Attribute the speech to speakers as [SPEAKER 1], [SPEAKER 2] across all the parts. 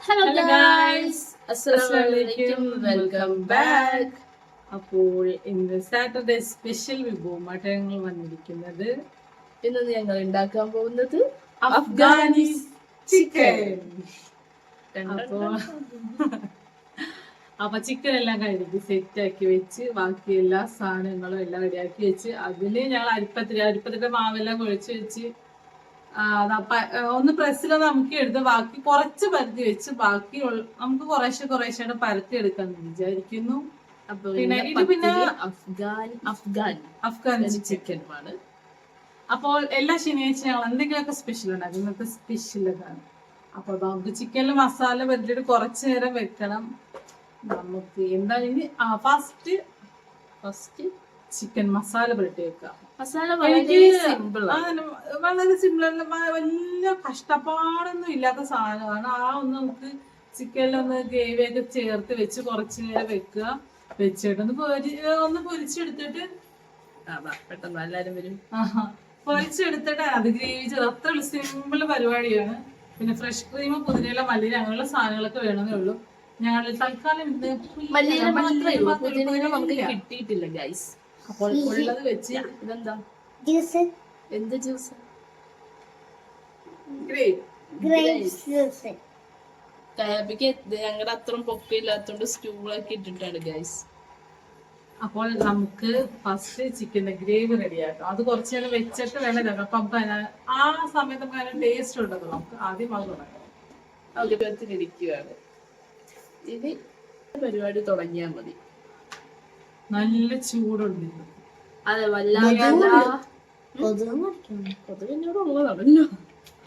[SPEAKER 1] Hello guys, അസ്സലാമലൈക്കും, welcome back.
[SPEAKER 2] അപ്പോൾ ഇന്ന് സാറ്റർഡേ സ്പെഷ്യൽ വിഭവമായിട്ട് ഞങ്ങൾ വന്നിരിക്കുന്നത്.
[SPEAKER 1] ഇന്ന് ഞങ്ങൾ ഉണ്ടാക്കാൻ പോകുന്നത്
[SPEAKER 2] അഫ്ഗാനീസ് ചിക്കൻ. അപ്പൊ ചിക്കൻ എല്ലാം കഴുകി സെറ്റ് ആക്കി വെച്ച് ബാക്കി എല്ലാ സാധനങ്ങളും എല്ലാം റെഡിയാക്കി വെച്ച് അതിന് ഞങ്ങൾ അരിപ്പത്തിന്റെ മാവെല്ലാം കുഴച്ച് വെച്ച് ഒന്ന് പ്രസ്സിലൊന്ന് നമുക്ക് എടുത്ത് ബാക്കി കുറച്ച് പരത്തി വെച്ച് ബാക്കി നമുക്ക് കുറേശ്ശെ പരത്തി എടുക്കാന്ന് വിചാരിക്കുന്നു. പിന്നെ ഇത് പിന്നെ അഫ്ഗാൻ ചിക്കനുമാണ്. അപ്പോൾ എല്ലാ ശനിയാഴ്ച ഞങ്ങൾ എന്തെങ്കിലുമൊക്കെ സ്പെഷ്യൽ ഉണ്ടാക്കും. ഇന്നത്തെ സ്പെഷ്യൽ ഇതാണ്. അപ്പൊ നമുക്ക് ചിക്കനിൽ മസാല പരത്തിയിട്ട് കുറച്ചു നേരം വെക്കണം. നമുക്ക് എന്താ ഫസ്റ്റ് ചിക്കൻ മസാല പുരട്ടി വെക്കാം. വളരെ സിമ്പിൾ അല്ല, വലിയ കഷ്ടപ്പാടൊന്നും ഇല്ലാത്ത സാധനമാണ്. നമുക്ക് ചിക്കനിലൊന്ന് ഗ്രേവി ഒക്കെ ചേർത്ത് വെച്ച് കുറച്ചു നേരം വെക്കുക. വെച്ചിട്ടൊന്ന് പൊരിച്ചെടുത്തിട്ട്
[SPEAKER 1] പെട്ടെന്ന് എല്ലാരും വരും.
[SPEAKER 2] പൊരിച്ചെടുത്തിട്ട് അത് ഗ്രേവി ചെയ്ത് അത്ര സിമ്പിൾ പരിപാടിയാണ്. പിന്നെ ഫ്രഷ് ക്രീം, പുതിനയില, മല്ലിയില അങ്ങനെയുള്ള സാധനങ്ങളൊക്കെ വേണമെന്നേ ഉള്ളൂ. ഞങ്ങൾ തൽക്കാലം
[SPEAKER 1] നമുക്ക് കിട്ടിയിട്ടില്ല ഗൈസ്.
[SPEAKER 2] അപ്പോൾ ഉള്ളത് വെച്ച്
[SPEAKER 1] ഇതെന്താ
[SPEAKER 3] ജ്യൂസ്?
[SPEAKER 1] എന്ത് ജ്യൂസ്? കയാബിക്ക് ഞങ്ങളുടെ അത്രയും പൊക്കയില്ലാത്തോണ്ട് സ്റ്റൂളൊക്കെ ഇട്ടിട്ടാണ് ഗൈസ്.
[SPEAKER 2] അപ്പോൾ നമുക്ക് ഫസ്റ്റ് ചിക്കന്റെ ഗ്രേവി റെഡിയാക്കാം. അത് കുറച്ച് നേരം വെച്ചിട്ട് വേണം ഇതാക്കാം. അപ്പൊ നമുക്ക് ആ സമയത്ത് നമുക്ക് അതിന് ടേസ്റ്റ് ഉണ്ടല്ലോ. നമുക്ക് ആദ്യം അത് തുടങ്ങാം.
[SPEAKER 1] ഇരിക്കുകയാണ്. ഇത് പരിപാടി തുടങ്ങിയാൽ മതി.
[SPEAKER 2] നല്ല ചൂടുണ്ട്.
[SPEAKER 1] അതെ, വല്ലാതെ കൊതുകിനോട് ഉള്ളതാണല്ലോ.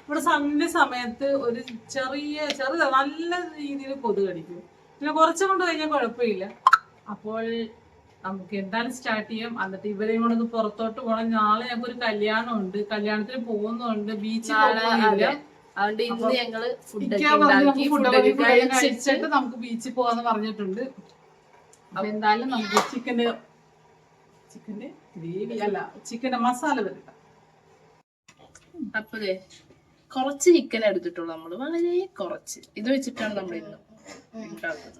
[SPEAKER 2] ഇവിടെ സന്ധ്യ സമയത്ത് ഒരു ചെറുത് നല്ല രീതിയിൽ കൊതുക് കടിക്കും. പിന്നെ കുറച്ചും കൊണ്ട് കഴിഞ്ഞാൽ കുഴപ്പമില്ല. അപ്പോൾ നമുക്ക് എന്തായാലും സ്റ്റാർട്ട് ചെയ്യാം. എന്നിട്ട് ഇവരെയും കൊണ്ടൊന്ന് പുറത്തോട്ട് പോകണം. നാളെ ഞങ്ങൾക്ക് ഒരു കല്യാണം ഉണ്ട്. കല്യാണത്തിന് പോകുന്നുണ്ട്. ബീച്ചിൽ പോകുന്നില്ല.
[SPEAKER 1] അതുകൊണ്ട് ഇന്ന് ഞങ്ങള്
[SPEAKER 2] ഫുഡ് കഴിച്ചിട്ട് നമുക്ക് ബീച്ചിൽ പോവാന്ന് പറഞ്ഞിട്ടുണ്ട്. അപ്പൊ എന്തായാലും നമുക്ക് ചിക്കന്റെ ഗ്രേവി അല്ല, ചിക്കന്റെ മസാല വരട്ടെ.
[SPEAKER 1] അപ്പതേ കുറച്ച് ചിക്കൻ എടുത്തിട്ടുള്ളൂ നമ്മള്, വളരെ കുറച്ച്. ഇത് വെച്ചിട്ടാണ് നമ്മൾ ഇന്ന് ഉണ്ടാക്കുന്നത്.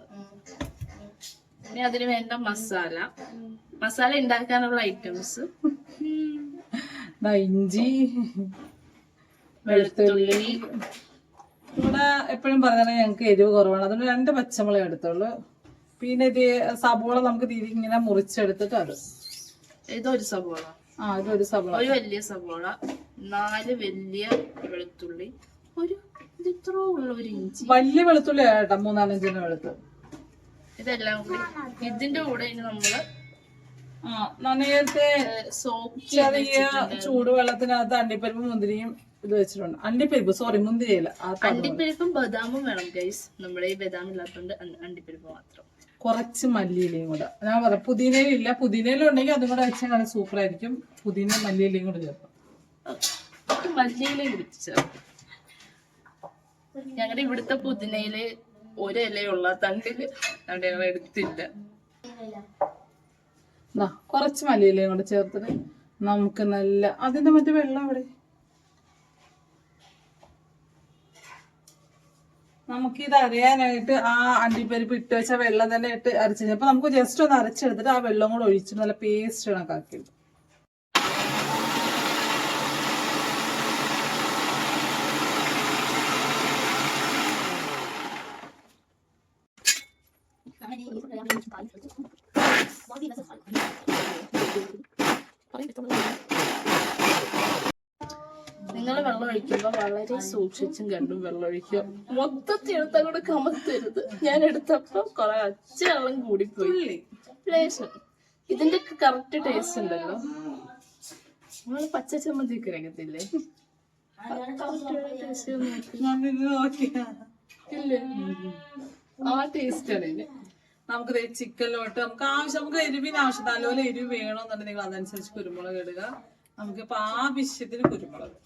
[SPEAKER 1] ഇനി അതിന് വേണ്ട മസാല ഉണ്ടാക്കാനുള്ള ഐറ്റംസ്:
[SPEAKER 2] ഇഞ്ചി, വെളുത്തുള്ളി. ഇവിടെ എപ്പോഴും പറഞ്ഞാൽ ഞങ്ങൾക്ക് എരിവ് കുറവാണ്, അതുകൊണ്ട് 2 പച്ചമുളക് എടുത്തുള്ളൂ. പിന്നെ ഇത് സബോള നമുക്ക് ഇങ്ങനെ മുറിച്ചെടുത്തിട്ട്
[SPEAKER 1] ഇതൊരു സബോള,
[SPEAKER 2] ഇതൊരു സബോള,
[SPEAKER 1] ഒരു വലിയ സബോള, 4 വലിയ വെളുത്തുള്ളി, ഇത്ര ഉള്ള ഒരു ഇഞ്ചി.
[SPEAKER 2] വലിയ വെളുത്തുള്ളി കേട്ടോ, 3-4 വെളുത്തുള്ളി.
[SPEAKER 1] ഇതെല്ലാം കൂടി ഇതിന്റെ കൂടെ ഇനി നമ്മള്
[SPEAKER 2] നേരത്തെ ചെറിയ ചൂടുവെള്ളത്തിനകത്ത് അണ്ടിപ്പരിപ്പ് മുന്തിരിയും ഇത് വെച്ചിട്ടുണ്ട്. മുന്തിരിയില്ല,
[SPEAKER 1] അണ്ടിപ്പരിപ്പും ബദാമും വേണം ഗൈസ്. നമ്മുടെ ഈ ബദാം ഇല്ലാത്തോണ്ട് അണ്ടിപ്പരിപ്പ് മാത്രം.
[SPEAKER 2] കുറച്ച് മല്ലിയിലയും കൂടെ ഞാൻ പറയാം. പുതിനയിലില്ല, പുതിനയിലുണ്ടെങ്കിൽ അതും കൂടെ വെച്ചാൽ നല്ല സൂപ്പർ ആയിരിക്കും. പുതിന മല്ലിയിലയും കൂടെ ചേർക്കും.
[SPEAKER 1] മല്ലിയിലയും കൂടി ചേർക്കും. ഞങ്ങളുടെ ഇവിടുത്തെ പുതിനയില് ഒരിലയുള്ള തണ്ടില് ഞങ്ങൾ എടുത്തില്ല.
[SPEAKER 2] കുറച്ച് മല്ലിയിലയും കൂടെ ചേർത്തിട്ട് നമുക്ക് നല്ല അതിന്റെ മറ്റേ വെള്ളം അവിടെ നമുക്കിത് അറിയാനായിട്ട് ആ അണ്ടിപ്പരിപ്പ് ഇട്ട് വെച്ച വെള്ളം തന്നെ ഇട്ട് അരച്ചു. അപ്പൊ നമുക്ക് ജസ്റ്റ് ഒന്ന് അരച്ചെടുത്തിട്ട് ആ വെള്ളം കൂടെ ഒഴിച്ചിട്ട് നല്ല പേസ്റ്റ് കണക്കാക്കി.
[SPEAKER 1] നിങ്ങൾ വെള്ളം ഒഴിക്കുമ്പോ വളരെ സൂക്ഷിച്ചും കണ്ടും വെള്ളം ഒഴിക്കുക. മൊത്തത്തിൽ എടുത്താൽ കൂടെ കമത്തരുത്. ഞാൻ എടുത്തപ്പോ കൊറേ വെള്ളം കൂടിപ്പോയി. ഇതിന്റെ കറക്റ്റ് ടേസ്റ്റ് ഉണ്ടല്ലോ. നമ്മള് പച്ച ചമ്മന്തി ഒക്കെ രംഗത്തില്ലേ, ഇല്ലേ? ആ ടേസ്റ്റ് ആണ് ഇതിന്.
[SPEAKER 2] നമുക്ക് ചിക്കനിലോട്ട് നമുക്ക് എരിവിന് ആവശ്യം, നല്ലപോലെ എരിവ് വേണമെന്നുണ്ടെങ്കിൽ അതനുസരിച്ച് കുരുമുളക് ഇടുക. നമുക്കിപ്പോ ആവശ്യത്തിന് കുരുമുളക്,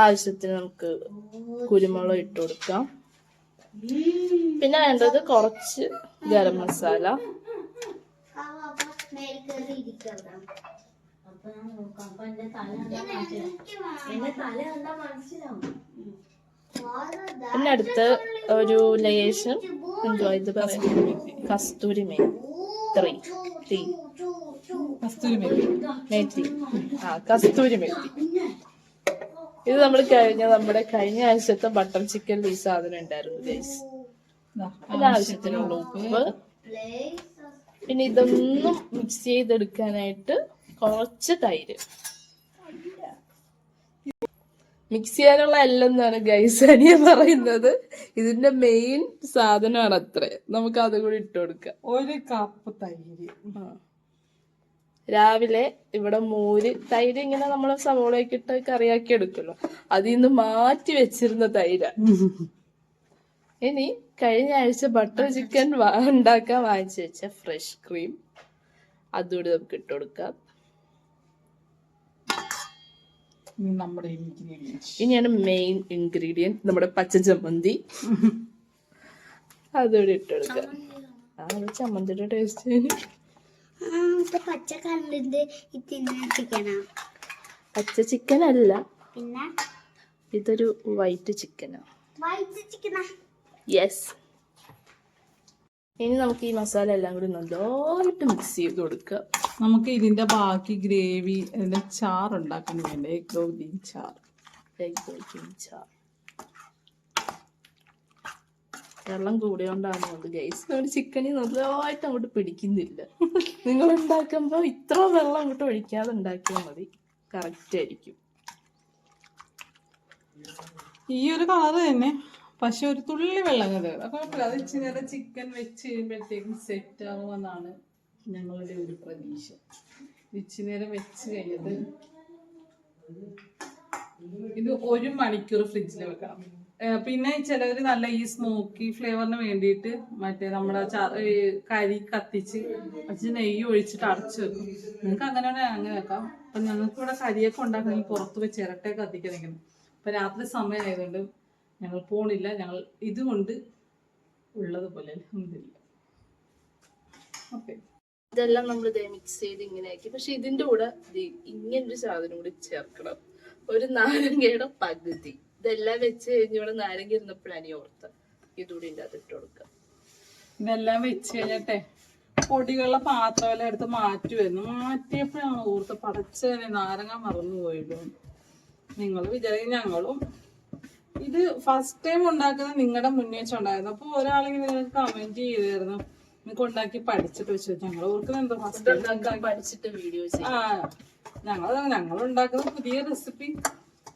[SPEAKER 1] ആവശ്യത്തിന് നമുക്ക് കുരുമുളക് ഇട്ട് കൊടുക്കാം. പിന്നെ വേണ്ടത് കുറച്ച് ഗരം മസാല, പിന്നെ അടുത്ത് ഒരു ലേശം എന്തുവാ ഇത് പറയാം, കസ്തൂരി മേത്തി.
[SPEAKER 2] കസ്തൂരി മേത്തി.
[SPEAKER 1] കസ്തൂരി മേത്തി. ഇത് നമ്മൾ നമ്മുടെ കഴിഞ്ഞ ആഴ്ചത്തെ ബട്ടർ ചിക്കനിൽ ഈ സാധനം ഉണ്ടായിരുന്നു ഗൈസ്. ആവശ്യത്തിനുള്ള ഉപ്പ്. പിന്നെ ഇതൊന്നും മിക്സ് ചെയ്തെടുക്കാനായിട്ട് കുറച്ച് തൈര്. മിക്സ് ചെയ്യാനുള്ള എല്ലെന്നാണ് ഗൈസ് അനിയ പറയുന്നത്. ഇതിന്റെ മെയിൻ സാധനമാണ് അത്ര. നമുക്ക് അതും കൂടി ഇട്ട് കൊടുക്കാം.
[SPEAKER 2] 1 കപ്പ് തൈര്.
[SPEAKER 1] രാവിലെ ഇവിടെ മോര്, തൈര് ഇങ്ങനെ നമ്മള് സവോളയൊക്കെ ഇട്ട് കറിയാക്കി എടുക്കുമല്ലോ, അതിൽ നിന്ന് മാറ്റി വെച്ചിരുന്ന തൈര. ഇനി കഴിഞ്ഞ ആഴ്ച ബട്ടർ ചിക്കൻ ഉണ്ടാക്കാൻ വാങ്ങിച്ചു വെച്ച ഫ്രഷ് ക്രീം അതുകൂടി നമുക്ക് ഇട്ട് കൊടുക്കാം. ഇനിയാണ് മെയിൻ ഇൻഗ്രീഡിയന്റ്, നമ്മുടെ പച്ച ചമ്മന്തി. അതുകൂടി ഇട്ട് കൊടുക്കാം. ചമ്മന്തിയുടെ ടേസ്റ്റ് പച്ച ചിക്കൻ അല്ല, പിന്നെ ഇതൊരു വൈറ്റ് ചിക്കനാ. യെസ്. ഇനി നമുക്ക് ഈ മസാല എല്ലാം കൂടി നന്നായിട്ട് മിക്സ് ചെയ്ത് കൊടുക്കുക.
[SPEAKER 2] നമുക്ക് ഇതിന്റെ ബാക്കി ഗ്രേവി, ഇതിന്റെ ചാറ് ഉണ്ടാക്കാൻ വേണ്ടി എഗ് ബോയിലിംഗ് ചാർ.
[SPEAKER 1] വെള്ളം കൂടിയോണ്ടാണ് ഗൈസ് നമ്മുടെ ചിക്കനിൽ നല്ലതായിട്ട് അങ്ങോട്ട് പിടിക്കുന്നില്ല. നിങ്ങൾ ഉണ്ടാക്കുമ്പോ ഇത്ര വെള്ളം അങ്ങോട്ട് ഒഴിക്കാതെ ഉണ്ടാക്കിയാൽ മതി, കറക്റ്റ് ആയിരിക്കും.
[SPEAKER 2] ഈ ഒരു കളറ് തന്നെ, പക്ഷെ ഒരു തുള്ളി വെള്ളം കയറുക കുഴപ്പമില്ല. അത് ഇച്ചിരി നേരം ചിക്കൻ വെച്ച് കഴിയുമ്പോഴത്തേക്കും സെറ്റ് ആകുമെന്നാണ് ഞങ്ങളുടെ ഒരു പ്രതീക്ഷ. ഇച്ചിരി നേരം വെച്ച് കഴിഞ്ഞത് ഇത് 1 മണിക്കൂർ ഫ്രിഡ്ജിൽ വെക്കണം. പിന്നെ ചിലവർ നല്ല ഈ സ്മോക്കി ഫ്ലേവറിന് വേണ്ടിയിട്ട് മറ്റേ നമ്മുടെ കരി കത്തിച്ച് നെയ്യ് ഒഴിച്ചിട്ട് അടച്ചു വെക്കും. നിങ്ങൾക്ക് അങ്ങനെ അങ്ങനെ വെക്കാം. അപ്പൊ ഞങ്ങൾക്ക് ഇവിടെ കരിയൊക്കെ ഉണ്ടാക്കണമെങ്കിൽ പുറത്ത് വെച്ച് ചിരട്ടയൊക്കെ കത്തിക്കണമെങ്കിൽ ഇപ്പൊ രാത്രി സമയമായതുകൊണ്ട് ഞങ്ങൾ പോണില്ല. ഞങ്ങൾ ഇതുകൊണ്ട് ഉള്ളതുപോലെ ഓക്കെ.
[SPEAKER 1] ഇതെല്ലാം നമ്മൾ മിക്സ് ചെയ്ത് ഇങ്ങനെ ആക്കി. പക്ഷെ ഇതിന്റെ കൂടെ ഇങ്ങനൊരു സാധനം കൂടി ചേർക്കണം, ഒരു നാരങ്ങയുടെ പകുതി. ഇതെല്ലാം വെച്ച് കഴിഞ്ഞ് ഇവിടെ നാരങ്ങ ഇരുന്നപ്പോഴാണ് ഈ ഓർത്ത് ഇതുകൂടി ഇട്ട് കൊടുക്കുക.
[SPEAKER 2] ഇതെല്ലാം വെച്ച് കഴിഞ്ഞിട്ടെ പൊടികളുടെ പാത്രമെല്ലാം എടുത്ത് മാറ്റുമായിരുന്നു. മാറ്റിയപ്പോഴാണ് ഓർത്ത് പടച്ചതിനെ നാരങ്ങ മറന്നു പോയല്ലോ. നിങ്ങൾ വിചാരിക്കും ഞങ്ങളും ഇത് ഫസ്റ്റ് ടൈം ഉണ്ടാക്കുന്നത് നിങ്ങളുടെ മുന്നേ വെച്ചുണ്ടായിരുന്നു. അപ്പൊ ഒരാളെങ്കിലും നിങ്ങൾക്ക് കമന്റ് ചെയ്തായിരുന്നു നിങ്ങൾക്ക് ഉണ്ടാക്കി പഠിച്ചിട്ട് വെച്ചു. ഞങ്ങൾ ഓർക്കുന്നത് എന്തോ ഫസ്റ്റ്
[SPEAKER 1] പഠിച്ചിട്ട് വീഡിയോ
[SPEAKER 2] ഞങ്ങൾ ഉണ്ടാക്കുന്ന പുതിയ റെസിപ്പി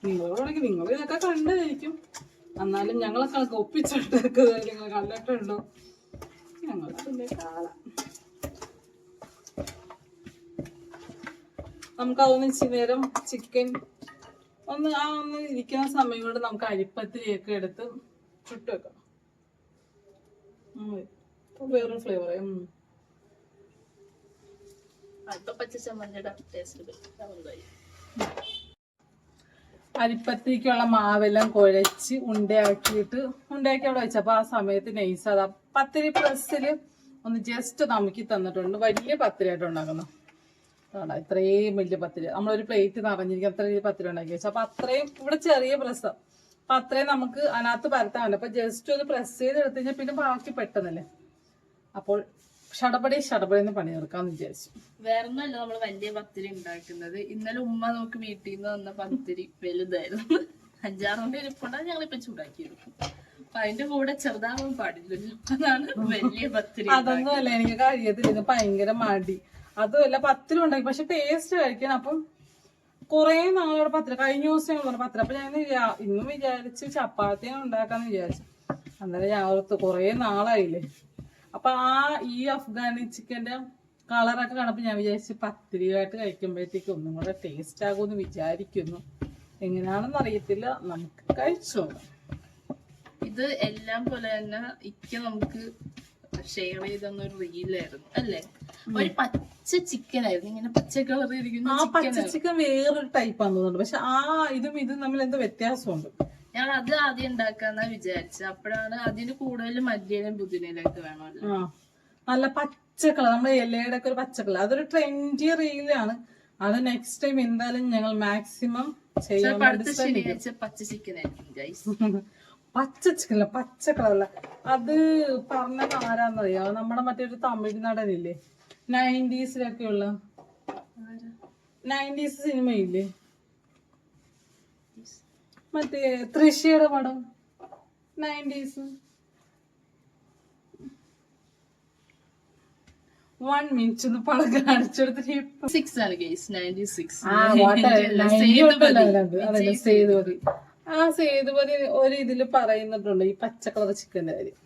[SPEAKER 2] നിങ്ങളോടെങ്കിൽ നിങ്ങൾ ഇതൊക്കെ കണ്ടായിരിക്കും. എന്നാലും ഞങ്ങളൊക്കെ ഒപ്പിച്ചുണ്ടാക്കുന്നത് നിങ്ങൾ കണ്ടിട്ടുണ്ടോ? ഞങ്ങൾ അതിന്റെ കാണാം. നമുക്ക് അതൊന്ന് ഇച്ചിരി നേരം ചിക്കൻ ഒന്ന് ഇരിക്കുന്ന സമയം കൊണ്ട് നമുക്ക് അരിപ്പത്തിരിയൊക്കെ എടുത്ത് ചുട്ട് വെക്കാം. വേറൊരു ഫ്ലേവർ. അരിപ്പത്തിരിക്കുള്ള മാവെല്ലാം കുഴച്ച് ഉണ്ടയാക്കി അവിടെ വെച്ചു. അപ്പൊ ആ സമയത്ത് നൈസ് അത് പത്തിരി പ്രസ്സില് ഒന്ന് ജസ്റ്റ് നമുക്ക് തന്നിട്ടുണ്ട്. വലിയ പത്തിരിയായിട്ട് ഉണ്ടാക്കുന്നു. ഇത്രയും വലിയ പത്തിരി നമ്മളൊരു പ്ലേറ്റ് നിറഞ്ഞിരിക്കും. അത്രയും പത്തിരി ഉണ്ടാക്കി വെച്ചു. അപ്പൊ അത്രയും ഇവിടെ ചെറിയ പ്രസ്, അപ്പൊ അത്രയും നമുക്ക് അതിനകത്ത് പരത്താൻ. അപ്പൊ ജസ്റ്റ് ഒന്ന് പ്രസ് ചെയ്ത് എടുത്തു കഴിഞ്ഞാൽ പിന്നെ ബാക്കി പെട്ടെന്നല്ലേ. അപ്പോൾ ഷടപടി പണി തീർക്കാന്ന് വിചാരിച്ചു.
[SPEAKER 1] വേറൊന്നുമല്ല നമ്മള് വലിയ പത്തിരി ഉണ്ടാക്കുന്നത്. ഇന്നലെ ഉമ്മ നമുക്ക് വീട്ടിൽ നിന്ന് വന്ന പത്തിരി വലുതായിരുന്നു, 5-6 ഇരിപ്പുണ്ടാ. ഞങ്ങളിപ്പോ ചൂടാക്കി എടുക്കും. അപ്പൊ അതിന്റെ കൂടെ ചെറുതാവാൻ പാടില്ലല്ലോ, അതാണ് വലിയ പത്തിരി.
[SPEAKER 2] അതൊന്നും അല്ല, എനിക്ക് കഴിയത്തില്ല, ഭയങ്കര മടി. അതുമല്ല പത്തിരി ഉണ്ടാക്കി പക്ഷെ ടേസ്റ്റ് കഴിക്കാൻ. അപ്പം കുറെ നാളോടെ പത്തിരി കഴിഞ്ഞ ദിവസം ഞങ്ങൾ പറഞ്ഞ പത്തിരി. അപ്പൊ ഞാൻ ഇന്നും വിചാരിച്ച് ചപ്പാത്തി ഉണ്ടാക്കാന്ന് വിചാരിച്ചു. അന്നേരം ഞാൻ ഓർത്ത് കുറെ നാളായില്ലേ. അപ്പൊ ഈ അഫ്ഗാനി ചിക്കന്റെ കളറൊക്കെ കാണുമ്പോൾ ഞാൻ വിചാരിച്ചു പത്തിരിയായിട്ട് കഴിക്കുമ്പോഴത്തേക്ക് ഒന്നും കൂടെ ടേസ്റ്റ് ആകുമെന്ന് വിചാരിക്കുന്നു. എങ്ങനെയാണെന്ന് അറിയത്തില്ല, നമുക്ക് കഴിച്ചു.
[SPEAKER 1] ഇത് എല്ലാം പോലെ തന്നെ നമുക്ക് ഷെയർ ചെയ്തൊരു റീലായിരുന്നു അല്ലേ. ഒരു പച്ച ചിക്കൻ ആയിരുന്നു, ഇങ്ങനെ പച്ച കളർ ഇരിക്കുന്ന.
[SPEAKER 2] ആ പച്ച ചിക്കൻ വേറൊരു ടൈപ്പ് ആണെന്ന് തോന്നുന്നു. പക്ഷെ ഇതും തമ്മിൽ എന്തോ വ്യത്യാസമുണ്ട്.
[SPEAKER 1] ഞാൻ അത് ആദ്യം ഉണ്ടാക്കാന്നാ വിചാരിച്ചത്. അപ്പോഴാണ് അതിന് കൂടുതൽ മല്ലിയിലും പുതിനയിലൊക്കെ വേണമല്ലോ.
[SPEAKER 2] നല്ല പച്ചക്കളർ, നമ്മുടെ ഇലയുടെ ഒക്കെ ഒരു പച്ചക്കളർ. അതൊരു ട്രെൻഡി റീലാണ്. അത് നെക്സ്റ്റ് ടൈം എന്തായാലും ഞങ്ങൾ മാക്സിമം
[SPEAKER 1] പച്ച ചിക്കൻ ആയിരിക്കും ഗൈസ്.
[SPEAKER 2] പച്ച ചിക്കൻ പച്ച കളറല്ല. അത് പറഞ്ഞത് ആരാന്നറിയോ? നമ്മുടെ മറ്റേ ഒരു തമിഴ് നടനില്ലേ 90s-ലൊക്കെയുള്ള 90s സിനിമയില്ലേ മറ്റേ തൃശ്ശിയുടെ പടം 90s. 1 minute ഒന്ന് പടം കാണിച്ചെടുത്തിട്ട്
[SPEAKER 1] 6 ആണ് ഗൈസ്, 96.
[SPEAKER 2] സേതുപതി. ആ സേതുപതി ഒരു ഇതില് പറയുന്നിട്ടുണ്ട് ഈ പച്ചക്കളർ ചിക്കന്റെ കാര്യം.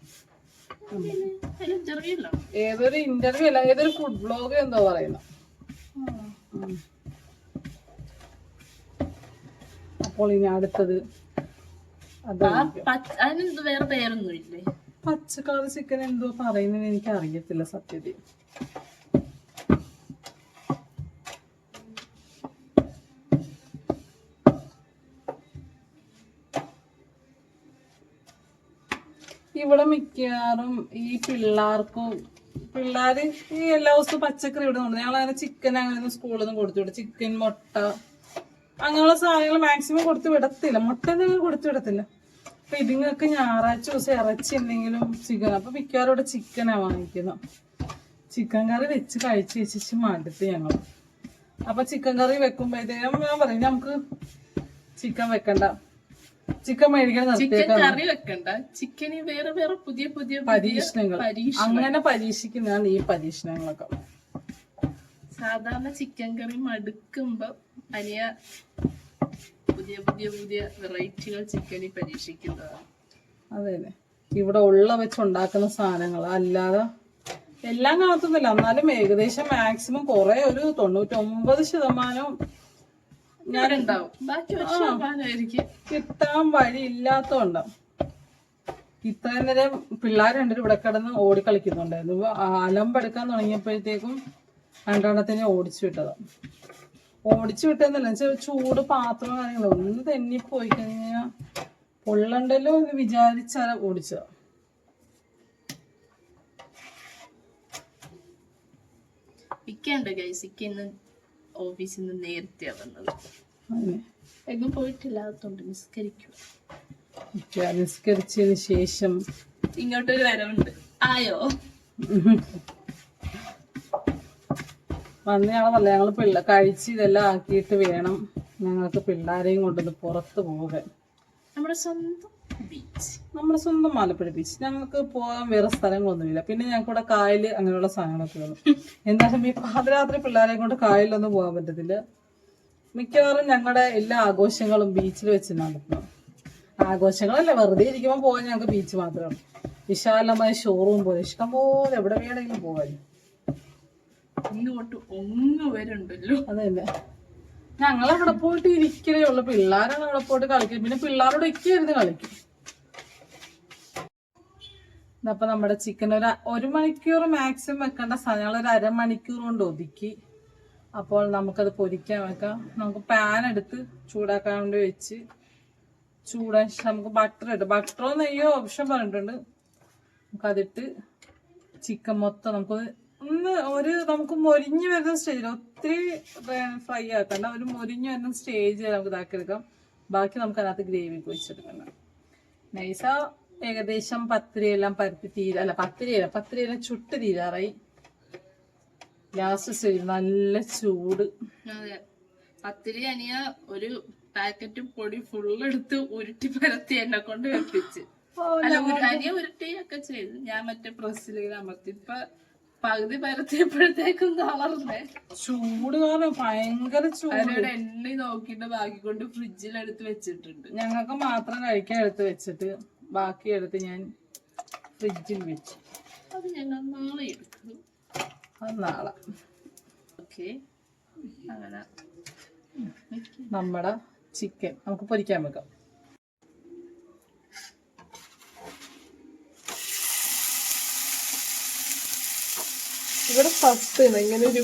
[SPEAKER 2] ഏതൊരു ഇന്റർവ്യൂ അല്ല, ഏതൊരു ഫുഡ് ബ്ലോഗ് എന്തോ പറയുന്നു. അപ്പോൾ ഇനി അടുത്തത്
[SPEAKER 1] വേറെ പേരൊന്നും ഇല്ലേ?
[SPEAKER 2] പച്ചക്കളർ ചിക്കൻ എന്തോ പറയുന്നത് എനിക്ക് അറിയത്തില്ല സത്യത്തിൽ. ഇവിടെ മിക്കവാറും ഈ പിള്ളേര് ഈ എല്ലാ ദിവസവും പച്ചക്കറി ഇവിടെ കൊണ്ട് ഞങ്ങളങ്ങനെ ചിക്കൻ അങ്ങനെ സ്കൂളിൽ നിന്ന് കൊടുത്തു വിടും. ചിക്കൻ, മുട്ട അങ്ങനെയുള്ള സാധനങ്ങൾ മാക്സിമം കൊടുത്തു വിടത്തില്ല. മുട്ട എന്തെങ്കിലും കൊടുത്തു വിടത്തില്ല. അപ്പൊ ഇതിങ്ങൾക്ക് ഞായറാഴ്ച ദിവസം ഇറച്ചി എന്തെങ്കിലും ചിക്കൻ. അപ്പൊ മിക്കവാറും ഇവിടെ ചിക്കനാ വാങ്ങിക്കുന്നത്. ചിക്കൻ കറി വെച്ച് കഴിച്ച് മടുത്ത് ഞങ്ങൾ. അപ്പൊ ചിക്കൻ കറി വെക്കുമ്പോഴത്തേക്കും ഞാൻ പറയും നമുക്ക് ചിക്കൻ വെക്കണ്ട, ചിക്കൻ മേടിക്കാൻ
[SPEAKER 1] കറി വെക്കണ്ട, ചിക്കന് വേറെ വേറെ പുതിയ പുതിയ
[SPEAKER 2] പരീക്ഷണങ്ങൾ അങ്ങനെ പരീക്ഷിക്കുന്നതാണ് ഈ പരീക്ഷണങ്ങളൊക്കെ.
[SPEAKER 1] സാധാരണ ചിക്കൻ കറി മടുക്കുമ്പോ വലിയ പുതിയ പുതിയ പുതിയ വെറൈറ്റികൾ ചിക്കനിൽ പരീക്ഷിക്കുന്നതാണ്.
[SPEAKER 2] അതെ ഇവിടെ ഉള്ള വെച്ചുണ്ടാക്കുന്ന സാധനങ്ങൾ അല്ലാതെ എല്ലാം കാണത്തുന്നില്ല. എന്നാലും ഏകദേശം മാക്സിമം കുറെ ഒരു 99%
[SPEAKER 1] ഞാനുണ്ടാവും, ബാക്കി
[SPEAKER 2] കിട്ടാൻ വഴി ഇല്ലാത്തോണ്ടാവും. ഇത്രയും നേരം പിള്ളേർ രണ്ടുപേരും ഇവിടെ കിടന്ന് ഓടിക്കളിക്കുന്നുണ്ടായിരുന്നു. അലമ്പെടുക്കാൻ തുടങ്ങിയപ്പോഴത്തേക്കും രണ്ടെണ്ണത്തിനെ ഓടിച്ചു വിട്ടതാ. ഓടിച്ചു വിട്ടെന്നല്ല, ചൂട് പാത്രം കാര്യങ്ങളും ഒന്ന് തെന്നിപ്പോയി കഴിഞ്ഞാൽ പൊള്ളണ്ടല്ലോ എന്ന് വിചാരിച്ചാൽ ഓടിച്ചതാ.
[SPEAKER 1] ഇക്കണ്ട് ഗൈസ്, ഇക്ക ഇന്ന് ഓഫീസിൽ നിന്ന് നേരത്തെ വന്നത്. എങ്ങും പോയിട്ടില്ലാത്തോണ്ട്
[SPEAKER 2] നിസ്കരിച്ചതിന് ശേഷം
[SPEAKER 1] ഇങ്ങോട്ടൊരു വരവുണ്ട്. ആയോ
[SPEAKER 2] വന്നയാളല്ല, ഞങ്ങള് കഴിച്ച് ഇതെല്ലാം ആക്കിയിട്ട് വേണം ഞങ്ങൾക്ക് പിള്ളേരെയും കൊണ്ടൊന്ന് പുറത്ത് പോകാൻ.
[SPEAKER 1] നമ്മുടെ
[SPEAKER 2] സ്വന്തം ആലപ്പുഴ ബീച്ച്. ഞങ്ങൾക്ക് പോകാൻ വേറെ സ്ഥലങ്ങളൊന്നുമില്ല. പിന്നെ ഞങ്ങൾക്കിവിടെ കായല് അങ്ങനെയുള്ള സാധനങ്ങളൊക്കെ ഉള്ളു. എന്തായാലും ഈ പാതിരാത്രി പിള്ളേരെ കൊണ്ട് കായലിലൊന്നും പോകാൻ പറ്റത്തില്ല. മിക്കവാറും ഞങ്ങളുടെ എല്ലാ ആഘോഷങ്ങളും ബീച്ചിൽ വെച്ച് നടത്തുന്നു. ആഘോഷങ്ങളല്ല, വെറുതെ ഇരിക്കുമ്പോൾ പോകാൻ ഞങ്ങൾക്ക് ബീച്ച് മാത്രമാണ്. വിശാലമായ ഷോറൂം പോലെ ഇഷ്ടംപോലെ എവിടെ വേണമെങ്കിലും പോകാൻ. അതല്ലേ ഞങ്ങളവിടെ പോയിട്ട് ഇരിക്കലേ ഉള്ളു. പിള്ളേരാണ് അവിടെ പോയിട്ട് കളിക്കും. പിന്നെ പിള്ളേരോട് ഇരിക്കരുത് കളിക്കും. അപ്പൊ നമ്മുടെ ചിക്കൻ ഒരു മണിക്കൂർ മാക്സിമം വെക്കേണ്ട സാധനങ്ങൾ ഒരു അരമണിക്കൂർ കൊണ്ട് ഒതുക്കി. അപ്പോൾ നമുക്കത് പൊരിക്കാൻ വെക്കാം. നമുക്ക് പാൻ എടുത്ത് ചൂടാക്കാൻ വേണ്ടി വെച്ച് ചൂടാൻ നമുക്ക് ബട്ടറോ നെയ്യോ ഓപ്ഷൻ പറഞ്ഞിട്ടുണ്ട്. നമുക്കതിട്ട് ചിക്കൻ മൊത്തം നമുക്ക് മൊരിഞ്ഞു വരുന്ന സ്റ്റേജിൽ, ഒത്തിരി ഫ്രൈ ആക്കണ്ട, ഒരു മൊരിഞ്ഞു വരുന്ന സ്റ്റേജ് നമുക്ക് ഇതാക്കിയെടുക്കാം. ബാക്കി നമുക്ക് അതിനകത്ത് ഗ്രേവി വെച്ചെടുക്കണം. നൈസ ഏകദേശം പത്തിരിയെല്ലാം പത്തിരിയെല്ലാം ചുട്ട് തീരാറായി. ലാസ്റ്റ് സ്റ്റേജ് നല്ല ചൂട്.
[SPEAKER 1] പത്തിരി അനിയ ഒരു പാക്കറ്റ് പൊടി ഫുള്ളെടുത്ത് ഉരുട്ടി പരത്തി എന്നെ കൊണ്ട് വെപ്പിച്ച്. അനിയ ഉരുട്ടിയൊക്കെ ചെയ്തു. ഞാൻ മറ്റേ പ്രസ്സിൽ അമർത്തി. ഇപ്പൊ പകുതി പരത്തിയപ്പോഴത്തേക്കും തളർന്നേ.
[SPEAKER 2] ചൂട് കാരണം ഭയങ്കര ചൂട്.
[SPEAKER 1] എണ്ണ നോക്കിട്ട് ബാക്കി കൊണ്ട് ഫ്രിഡ്ജിലെടുത്ത് വെച്ചിട്ടുണ്ട്.
[SPEAKER 2] ഞങ്ങൾക്ക് മാത്രം കഴിക്കാൻ എടുത്ത് വെച്ചിട്ട് ബാക്കി എടുത്ത് ഞാൻ ഫ്രിഡ്ജിൽ വെച്ചു.
[SPEAKER 1] അത് ഞങ്ങൾ നാളെ എടുക്കും.
[SPEAKER 2] അത് നാളെ.
[SPEAKER 1] ഓക്കെ, അങ്ങനെ
[SPEAKER 2] നമ്മുടെ ചിക്കൻ നമുക്ക് പൊരിക്കാൻ വെക്കാം.
[SPEAKER 1] ഇവിടെ ഫസ്റ്റ് ഇങ്ങനെ ഒരു